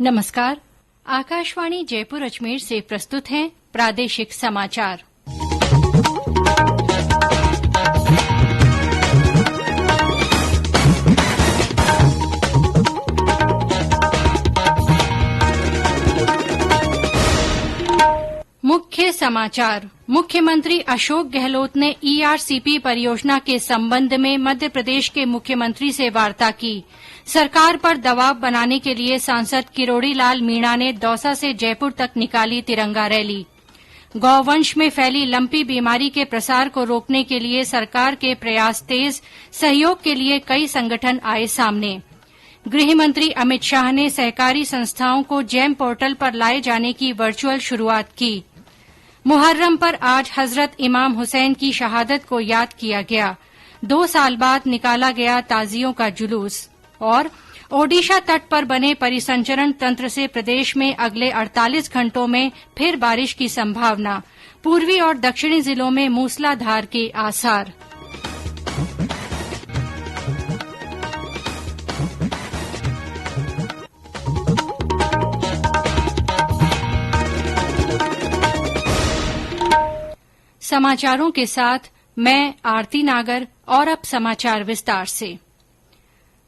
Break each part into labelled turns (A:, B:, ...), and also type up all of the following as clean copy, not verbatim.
A: नमस्कार। आकाशवाणी जयपुर अजमेर से प्रस्तुत हैं प्रादेशिक समाचार। मुख्य समाचार। मुख्यमंत्री अशोक गहलोत ने ईआरसीपी परियोजना के संबंध में मध्य प्रदेश के मुख्यमंत्री से वार्ता की। सरकार पर दबाव बनाने के लिए सांसद किरोड़ी लाल मीणा ने दौसा से जयपुर तक निकाली तिरंगा रैली। गौवंश में फैली लंपी बीमारी के प्रसार को रोकने के लिए सरकार के प्रयास तेज, सहयोग के लिए कई संगठन आए सामने। गृह मंत्री अमित शाह ने सहकारी संस्थाओं को जैम पोर्टल पर लाए जाने की वर्चुअल शुरूआत की। मुहर्रम पर आज हजरत इमाम हुसैन की शहादत को याद किया गया। 2 साल बाद निकाला गया ताजियों का जुलूस। और ओडिशा तट पर बने परिसंचरण तंत्र से प्रदेश में अगले 48 घंटों में फिर बारिश की संभावना। पूर्वी और दक्षिणी जिलों में मूसलाधार के आसार। समाचारों के साथ मैं आरती नागर। और अब समाचार विस्तार से।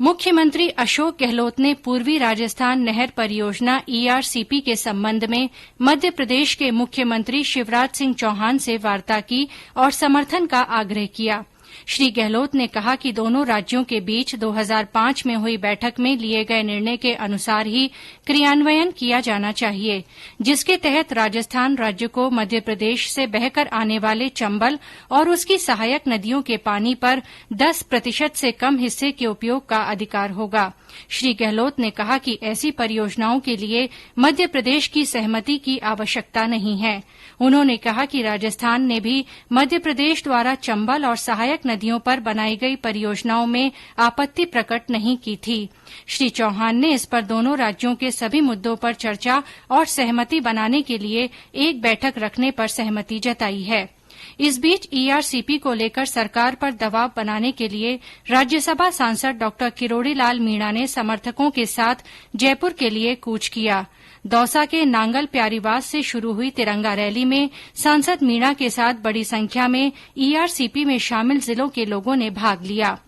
A: मुख्यमंत्री अशोक गहलोत ने पूर्वी राजस्थान नहर परियोजना ईआरसीपी के संबंध में मध्य प्रदेश के मुख्यमंत्री शिवराज सिंह चौहान से वार्ता की और समर्थन का आग्रह किया। श्री गहलोत ने कहा कि दोनों राज्यों के बीच 2005 में हुई बैठक में लिए गए निर्णय के अनुसार ही क्रियान्वयन किया जाना चाहिए, जिसके तहत राजस्थान राज्य को मध्य प्रदेश से बहकर आने वाले चंबल और उसकी सहायक नदियों के पानी पर 10% से कम हिस्से के उपयोग का अधिकार होगा। श्री गहलोत ने कहा कि ऐसी परियोजनाओं के लिए मध्य प्रदेश की सहमति की आवश्यकता नहीं है। उन्होंने कहा कि राजस्थान ने भी मध्य प्रदेश द्वारा चंबल और सहायक नदियों पर बनाई गई परियोजनाओं में आपत्ति प्रकट नहीं की थी। श्री चौहान ने इस पर दोनों राज्यों के सभी मुद्दों पर चर्चा और सहमति बनाने के लिए एक बैठक रखने पर सहमति जताई है। इस बीच ईआरसीपी को लेकर सरकार पर दबाव बनाने के लिए राज्यसभा सांसद डॉ किरोड़ी लाल मीणा ने समर्थकों के साथ जयपुर के लिए कूच किया। दौसा के नांगल प्यारीवास से शुरू हुई तिरंगा रैली में सांसद मीणा के साथ बड़ी संख्या में ईआरसीपी में शामिल जिलों के लोगों ने भाग लिया।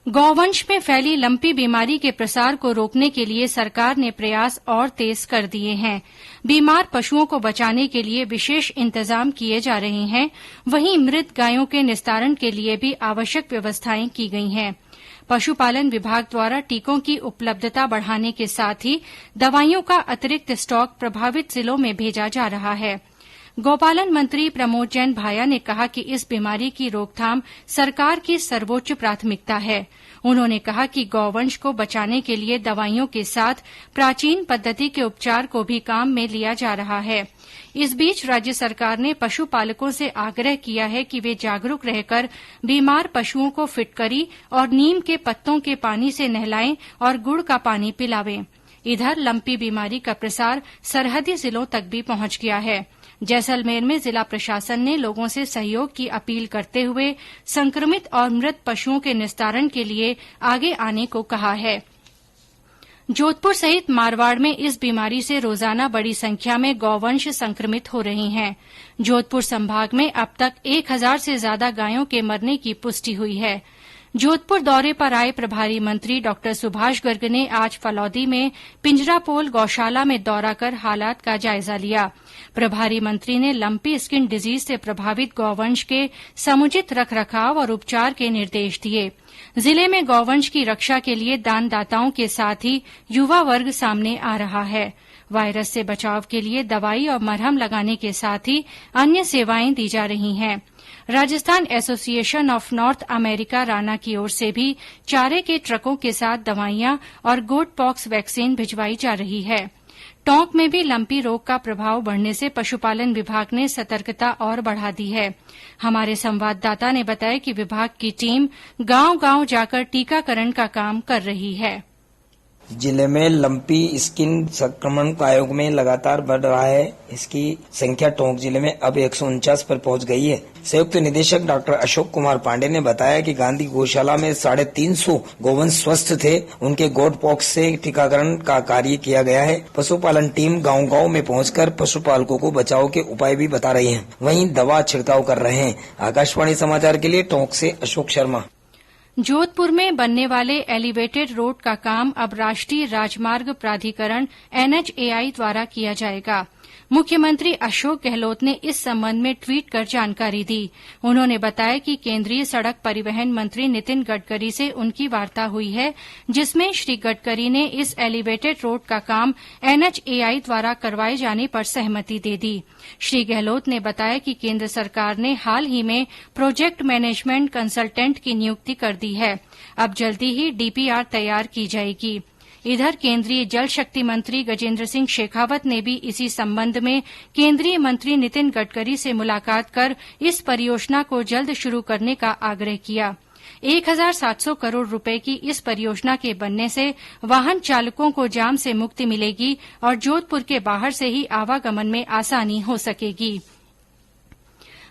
A: गौवंश में फैली लंपी बीमारी के प्रसार को रोकने के लिए सरकार ने प्रयास और तेज कर दिए हैं। बीमार पशुओं को बचाने के लिए विशेष इंतजाम किए जा रहे हैं। वहीं मृत गायों के निस्तारण के लिए भी आवश्यक व्यवस्थाएं की गई हैं। पशुपालन विभाग द्वारा टीकों की उपलब्धता बढ़ाने के साथ ही दवाइयों का अतिरिक्त स्टॉक प्रभावित जिलों में भेजा जा रहा है। गौपालन मंत्री प्रमोद जैन भाया ने कहा कि इस बीमारी की रोकथाम सरकार की सर्वोच्च प्राथमिकता है। उन्होंने कहा कि गौवंश को बचाने के लिए दवाइयों के साथ प्राचीन पद्धति के उपचार को भी काम में लिया जा रहा है। इस बीच राज्य सरकार ने पशुपालकों से आग्रह किया है कि वे जागरूक रहकर बीमार पशुओं को फिटकरी और नीम के पत्तों के पानी से नहलाएं और गुड़ का पानी पिलावें। इधर लंपी बीमारी का प्रसार सरहदी जिलों तक भी पहुंच गया है। जैसलमेर में जिला प्रशासन ने लोगों से सहयोग की अपील करते हुए संक्रमित और मृत पशुओं के निस्तारण के लिए आगे आने को कहा है। जोधपुर सहित मारवाड़ में इस बीमारी से रोजाना बड़ी संख्या में गौवंश संक्रमित हो रहे हैं। जोधपुर संभाग में अब तक 1000 से ज्यादा गायों के मरने की पुष्टि हुई है। जोधपुर दौरे पर आए प्रभारी मंत्री डॉ सुभाष गर्ग ने आज फलौदी में पिंजरापोल गौशाला में दौरा कर हालात का जायजा लिया। प्रभारी मंत्री ने लंपी स्किन डिजीज से प्रभावित गौवंश के समुचित रखरखाव और उपचार के निर्देश दिए। जिले में गौवंश की रक्षा के लिए दानदाताओं के साथ ही युवा वर्ग सामने आ रहा है। वायरस से बचाव के लिए दवाई और मरहम लगाने के साथ ही अन्य सेवाएं दी जा रही हैं। Rajasthan association of north America Rana की ओर से भी चारे के ट्रकों के साथ दवाइयां और गोट पॉक्स वैक्सीन भिजवाई जा रही है। टोंक में भी लंपी रोग का प्रभाव बढ़ने से पशुपालन विभाग ने सतर्कता और बढ़ा दी है। हमारे संवाददाता ने बताया कि विभाग की टीम गांव-गांव जाकर टीकाकरण का काम कर रही है।
B: जिले में लंपी स्किन संक्रमण आयोग में लगातार बढ़ रहा है। इसकी संख्या टोंक जिले में अब 149 पर पहुंच गई है। संयुक्त निदेशक डॉक्टर अशोक कुमार पांडे ने बताया कि गांधी गौशाला में 350 गोवंश स्वस्थ थे। उनके गोट पॉक्स से टीकाकरण का कार्य किया गया है। पशुपालन टीम गांव-गांव में पहुंचकर पशुपालकों को बचाव के उपाय भी बता रही है, वहीं दवा छिड़काव कर रहे हैं। आकाशवाणी समाचार के लिए टोंक से अशोक शर्मा।
A: जोधपुर में बनने वाले एलिवेटेड रोड का काम अब राष्ट्रीय राजमार्ग प्राधिकरण NHAI द्वारा किया जाएगा। मुख्यमंत्री अशोक गहलोत ने इस संबंध में ट्वीट कर जानकारी दी। उन्होंने बताया कि केंद्रीय सड़क परिवहन मंत्री नितिन गडकरी से उनकी वार्ता हुई है, जिसमें श्री गडकरी ने इस एलिवेटेड रोड का काम NHAI द्वारा करवाए जाने पर सहमति दे दी। श्री गहलोत ने बताया कि केंद्र सरकार ने हाल ही में प्रोजेक्ट मैनेजमेंट कंसल्टेंट की नियुक्ति कर दी है। अब जल्दी ही DPR तैयार की जाएगी। इधर केंद्रीय जल शक्ति मंत्री गजेंद्र सिंह शेखावत ने भी इसी संबंध में केंद्रीय मंत्री नितिन गडकरी से मुलाकात कर इस परियोजना को जल्द शुरू करने का आग्रह किया। 1700 करोड़ रुपए की इस परियोजना के बनने से वाहन चालकों को जाम से मुक्ति मिलेगी और जोधपुर के बाहर से ही आवागमन में आसानी हो सकेगी।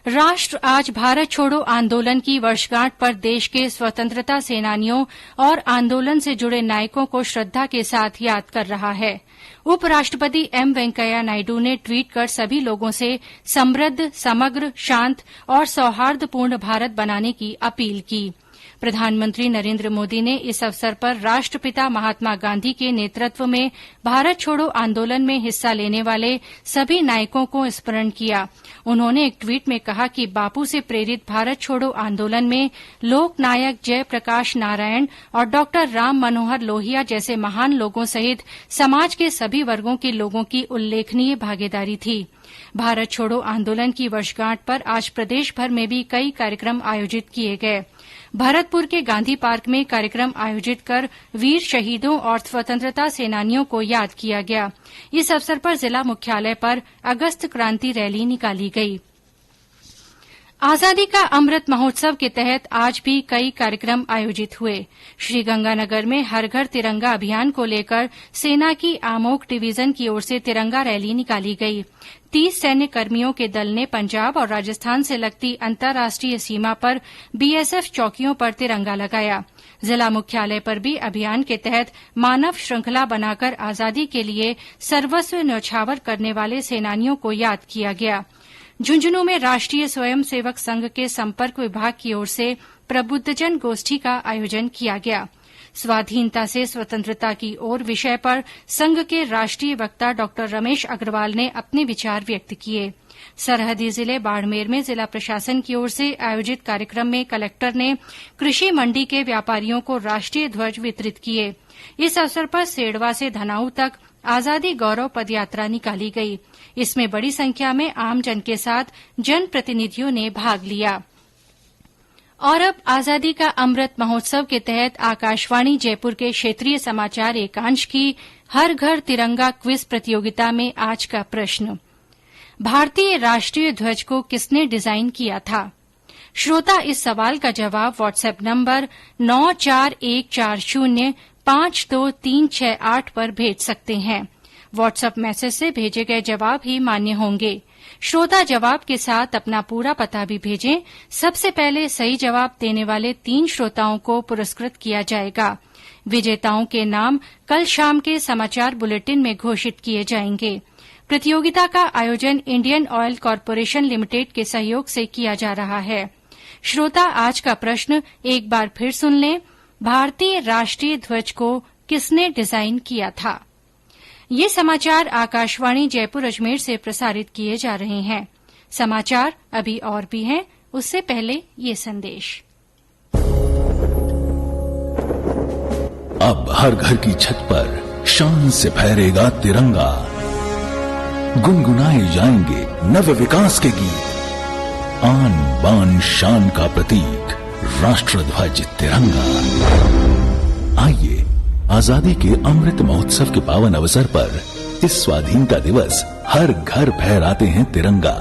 A: राष्ट्र आज भारत छोड़ो आंदोलन की वर्षगांठ पर देश के स्वतंत्रता सेनानियों और आंदोलन से जुड़े नायकों को श्रद्धा के साथ याद कर रहा है। उपराष्ट्रपति M वेंकैया नायडू ने ट्वीट कर सभी लोगों से समृद्ध, समग्र, शांत और सौहार्दपूर्ण भारत बनाने की अपील की। प्रधानमंत्री नरेंद्र मोदी ने इस अवसर पर राष्ट्रपिता महात्मा गांधी के नेतृत्व में भारत छोड़ो आंदोलन में हिस्सा लेने वाले सभी नायकों को स्मरण किया। उन्होंने एक ट्वीट में कहा कि बापू से प्रेरित भारत छोड़ो आंदोलन में लोकनायक जयप्रकाश नारायण और डॉक्टर राम मनोहर लोहिया जैसे महान लोगों सहित समाज के सभी वर्गों के लोगों की उल्लेखनीय भागीदारी थी। भारत छोड़ो आंदोलन की वर्षगांठ पर आज प्रदेश भर में भी कई कार्यक्रम आयोजित किए गए। भरतपुर के गांधी पार्क में कार्यक्रम आयोजित कर वीर शहीदों और स्वतंत्रता सेनानियों को याद किया गया। इस अवसर पर जिला मुख्यालय पर अगस्त क्रांति रैली निकाली गई। आजादी का अमृत महोत्सव के तहत आज भी कई कार्यक्रम आयोजित हुए। श्रीगंगानगर में हर घर तिरंगा अभियान को लेकर सेना की आमोग डिवीजन की ओर से तिरंगा रैली निकाली गई। 30 सैन्य कर्मियों के दल ने पंजाब और राजस्थान से लगती अंतर्राष्ट्रीय सीमा पर BSF चौकियों पर तिरंगा लगाया। जिला मुख्यालय पर भी अभियान के तहत मानव श्रृंखला बनाकर आजादी के लिए सर्वस्व न्यौछावर करने वाले सेनानियों को याद किया गया। झुंझुनू में राष्ट्रीय स्वयंसेवक संघ के संपर्क विभाग की ओर से प्रबुद्धजन गोष्ठी का आयोजन किया गया। स्वाधीनता से स्वतंत्रता की ओर विषय पर संघ के राष्ट्रीय वक्ता डॉ रमेश अग्रवाल ने अपने विचार व्यक्त किए। सरहदी जिले बाड़मेर में जिला प्रशासन की ओर से आयोजित कार्यक्रम में कलेक्टर ने कृषि मंडी के व्यापारियों को राष्ट्रीय ध्वज वितरित किए। इस अवसर पर सेडवा से धनाऊ तक आजादी गौरव पदयात्रा निकाली गई। इसमें बड़ी संख्या में आमजन के साथ जनप्रतिनिधियों ने भाग लिया। और अब आजादी का अमृत महोत्सव के तहत आकाशवाणी जयपुर के क्षेत्रीय समाचार एकांश की हर घर तिरंगा क्विज प्रतियोगिता में आज का प्रश्न, भारतीय राष्ट्रीय ध्वज को किसने डिजाइन किया था? श्रोता इस सवाल का जवाब व्हाट्सएप नंबर 9414052368 पर भेज सकते हैं। व्हाट्सएप मैसेज से भेजे गए जवाब ही मान्य होंगे। श्रोता जवाब के साथ अपना पूरा पता भी भेजें। सबसे पहले सही जवाब देने वाले 3 श्रोताओं को पुरस्कृत किया जाएगा। विजेताओं के नाम कल शाम के समाचार बुलेटिन में घोषित किए जाएंगे। प्रतियोगिता का आयोजन इंडियन ऑयल कॉर्पोरेशन लिमिटेड के सहयोग से किया जा रहा है। श्रोता आज का प्रश्न एक बार फिर सुन लें, भारतीय राष्ट्रीय ध्वज को किसने डिजाइन किया था? ये समाचार आकाशवाणी जयपुर अजमेर से प्रसारित किए जा रहे हैं। समाचार अभी और भी हैं, उससे पहले ये संदेश।
C: अब हर घर की छत पर शान से फहरेगा तिरंगा, गुनगुनाए जाएंगे नव विकास के गीत, आन बान शान का प्रतीक राष्ट्रध्वज तिरंगा। आइए आजादी के अमृत महोत्सव के पावन अवसर पर इस स्वाधीनता दिवस हर घर फहराते हैं तिरंगा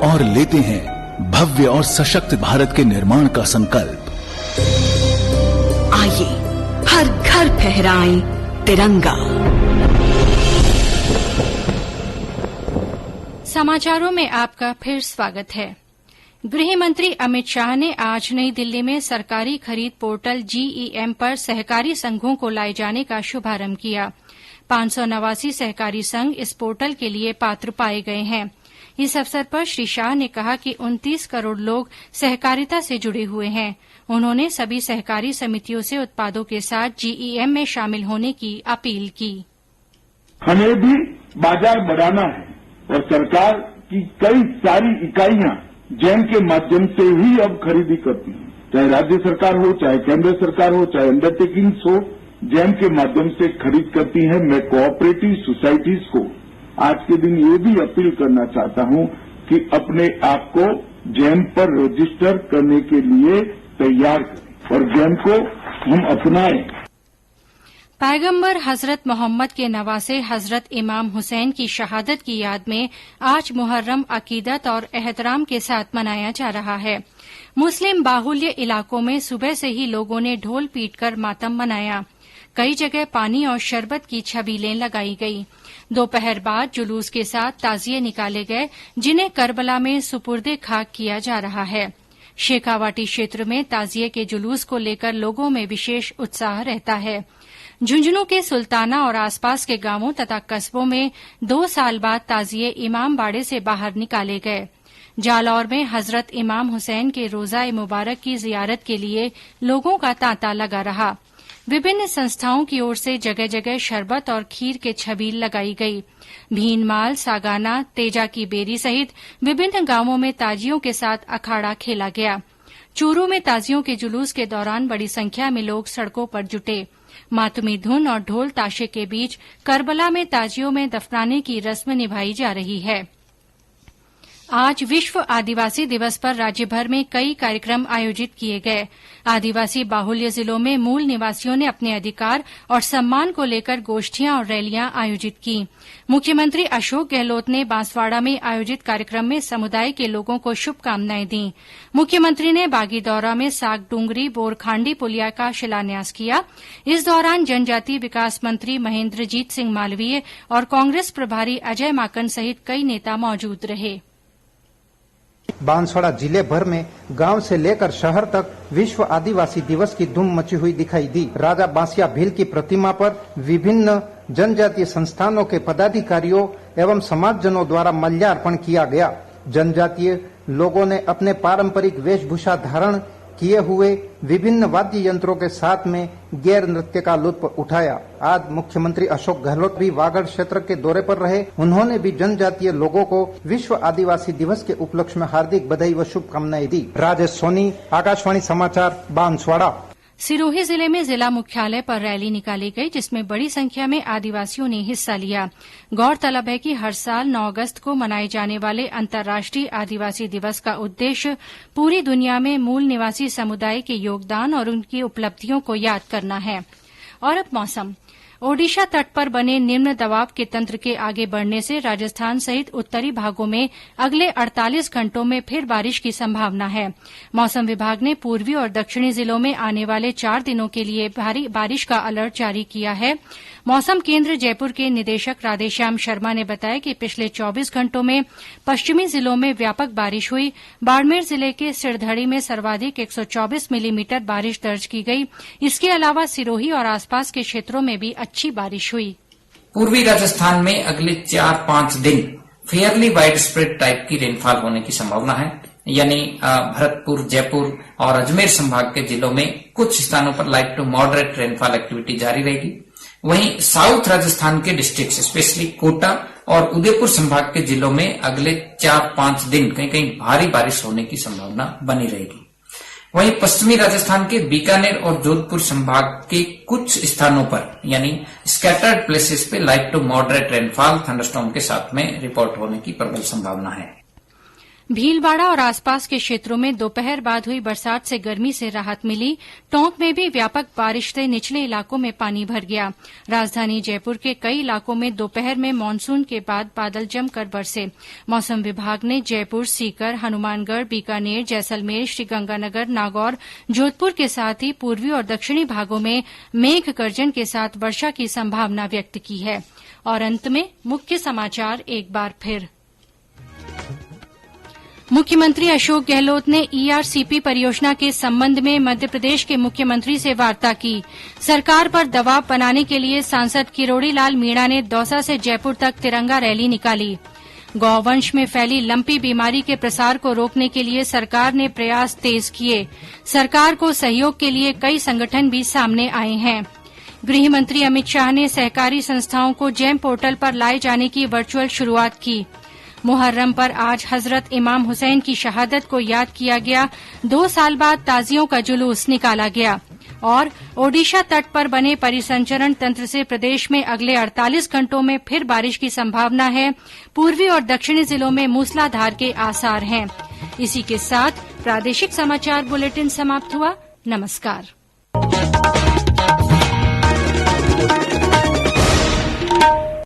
C: और लेते हैं भव्य और सशक्त भारत के निर्माण का संकल्प।
D: आइए हर घर फहराएं तिरंगा।
A: समाचारों में आपका फिर स्वागत है। गृह मंत्री अमित शाह ने आज नई दिल्ली में सरकारी खरीद पोर्टल GEM पर सहकारी संघों को लाए जाने का शुभारंभ किया। 589 सहकारी संघ इस पोर्टल के लिए पात्र पाए गए हैं। इस अवसर पर श्री शाह ने कहा कि 29 करोड़ लोग सहकारिता से जुड़े हुए हैं। उन्होंने सभी सहकारी समितियों से उत्पादों के साथ GEM में शामिल होने की अपील की।
E: हमें भी बाजार बढ़ाना है और सरकार की कई सारी इकाइयां जैम के माध्यम से ही अब खरीदी करती हैं, चाहे राज्य सरकार हो, चाहे केंद्र सरकार हो, चाहे अंडरटेकिंग्स हो, जैम के माध्यम से खरीद करती हैं। मैं कोऑपरेटिव सोसाइटीज को आज के दिन ये भी अपील करना चाहता हूं कि अपने आप को जैम पर रजिस्टर करने के लिए तैयार करें और जैम को हम अपनाएं।
A: पैगंबर हजरत मोहम्मद के नवासे हजरत इमाम हुसैन की शहादत की याद में आज मुहर्रम अकीदत और एहतराम के साथ मनाया जा रहा है। मुस्लिम बाहुल्य इलाकों में सुबह से ही लोगों ने ढोल पीटकर मातम मनाया। कई जगह पानी और शरबत की छबीलें लगाई गई। दोपहर बाद जुलूस के साथ ताजिये निकाले गए, जिन्हें करबला में सुपुर्दे खाक किया जा रहा है। शेखावाटी क्षेत्र में ताजिये के जुलूस को लेकर लोगों में विशेष उत्साह रहता है। झुंझुनू के सुल्ताना और आसपास के गांवों तथा कस्बों में 2 साल बाद ताजिये इमाम बाड़े से बाहर निकाले गए। जालौर में हजरत इमाम हुसैन के रोजा मुबारक की जियारत के लिए लोगों का तांता लगा रहा। विभिन्न संस्थाओं की ओर से जगह जगह शरबत और खीर के छबील लगाई गई। भीनमाल, सागाना, तेजा की बेरी सहित विभिन्न गांवों में ताजियों के साथ अखाड़ा खेला गया। चूरू में ताजियों के जुलूस के दौरान बड़ी संख्या में लोग सड़कों पर जुटे। मातमी धुन और ढोल ताशे के बीच करबला में ताजियों में दफनाने की रस्म निभाई जा रही है। आज विश्व आदिवासी दिवस पर राज्यभर में कई कार्यक्रम आयोजित किए गए। आदिवासी बाहुल्य जिलों में मूल निवासियों ने अपने अधिकार और सम्मान को लेकर गोष्ठियां और रैलियां आयोजित की। मुख्यमंत्री अशोक गहलोत ने बांसवाड़ा में आयोजित कार्यक्रम में समुदाय के लोगों को शुभकामनाएं दी। मुख्यमंत्री ने बागीदौरा में सागडूंगरी बोरखांडी पुलिया का शिलान्यास किया। इस दौरान जनजातीय विकास मंत्री महेन्द्रजीत सिंह मालवीय और कांग्रेस प्रभारी अजय माकन सहित कई नेता मौजूद रहे।
F: बांसवाड़ा जिले भर में गांव से लेकर शहर तक विश्व आदिवासी दिवस की धूम मची हुई दिखाई दी। राजा बांसिया भील की प्रतिमा पर विभिन्न जनजातीय संस्थानों के पदाधिकारियों एवं समाजजनों द्वारा माल्यार्पण किया गया। जनजातीय लोगों ने अपने पारंपरिक वेशभूषा धारण किए हुए विभिन्न वाद्य यंत्रों के साथ में गैर नृत्य का लुत्फ उठाया। आज मुख्यमंत्री अशोक गहलोत भी वागड़ क्षेत्र के दौरे पर रहे। उन्होंने भी जनजातीय लोगों को विश्व आदिवासी दिवस के उपलक्ष्य में हार्दिक बधाई व शुभकामनाएं दी। राजेश सोनी, आकाशवाणी समाचार, बांसवाड़ा।
A: सिरोही जिले में जिला मुख्यालय पर रैली निकाली गई, जिसमें बड़ी संख्या में आदिवासियों ने हिस्सा लिया। गौरतलब है कि हर साल 9 अगस्त को मनाए जाने वाले अंतर्राष्ट्रीय आदिवासी दिवस का उद्देश्य पूरी दुनिया में मूल निवासी समुदाय के योगदान और उनकी उपलब्धियों को याद करना है। और अब मौसम। ओडिशा तट पर बने निम्न दबाव के तंत्र के आगे बढ़ने से राजस्थान सहित उत्तरी भागों में अगले 48 घंटों में फिर बारिश की संभावना है। मौसम विभाग ने पूर्वी और दक्षिणी जिलों में आने वाले 4 दिनों के लिए भारी बारिश का अलर्ट जारी किया है। मौसम केंद्र जयपुर के निदेशक राधेश्याम शर्मा ने बताया कि पिछले 24 घंटों में पश्चिमी जिलों में व्यापक बारिश हुई। बाड़मेर जिले के सिरधड़ी में सर्वाधिक 124 मिलीमीटर बारिश दर्ज की गई। इसके अलावा सिरोही और आसपास के क्षेत्रों में भी अच्छी बारिश हुई।
G: पूर्वी राजस्थान में अगले 4-5 दिन फेयरली वाइड स्प्रेड टाइप की रेनफॉल होने की संभावना है, यानी भरतपुर, जयपुर और अजमेर संभाग के जिलों में कुछ स्थानों पर light to moderate rainfall activity जारी रहेगी। वहीं साउथ राजस्थान के डिस्ट्रिक्ट स्पेशली कोटा और उदयपुर संभाग के जिलों में अगले 4-5 दिन कहीं कहीं भारी बारिश होने की संभावना बनी रहेगी। वहीं पश्चिमी राजस्थान के बीकानेर और जोधपुर संभाग के कुछ स्थानों पर यानी स्कैटर्ड प्लेसेस पे light to moderate rainfall thunderstorm के साथ में रिपोर्ट होने की प्रबल संभावना है।
A: भीलवाड़ा और आसपास के क्षेत्रों में दोपहर बाद हुई बरसात से गर्मी से राहत मिली। टोंक में भी व्यापक बारिश से निचले इलाकों में पानी भर गया। राजधानी जयपुर के कई इलाकों में दोपहर में मानसून के बाद बादल जमकर बरसे। मौसम विभाग ने जयपुर, सीकर, हनुमानगढ़, बीकानेर, जैसलमेर, श्रीगंगानगर, नागौर, जोधपुर के साथ ही पूर्वी और दक्षिणी भागों में मेघ गर्जन के साथ वर्षा की संभावना व्यक्त की है। और अंत में मुख्य समाचार एक बार फिर। मुख्यमंत्री अशोक गहलोत ने ईआरसीपी परियोजना के संबंध में मध्यप्रदेश के मुख्यमंत्री से वार्ता की। सरकार पर दबाव बनाने के लिए सांसद किरोड़ी लाल मीणा ने दौसा से जयपुर तक तिरंगा रैली निकाली। गौवंश में फैली लंपी बीमारी के प्रसार को रोकने के लिए सरकार ने प्रयास तेज किए। सरकार को सहयोग के लिए कई संगठन भी सामने आए हैं। गृह मंत्री अमित शाह ने सहकारी संस्थाओं को जेम पोर्टल पर लाए जाने की वर्चुअल शुरूआत की। मुहर्रम पर आज हजरत इमाम हुसैन की शहादत को याद किया गया। 2 साल बाद ताजियों का जुलूस निकाला गया। और ओडिशा तट पर बने परिसंचरण तंत्र से प्रदेश में अगले 48 घंटों में फिर बारिश की संभावना है। पूर्वी और दक्षिणी जिलों में मूसलाधार के आसार हैं। इसी के साथ प्रादेशिक समाचार बुलेटिन समाप्त हुआ। नमस्कार।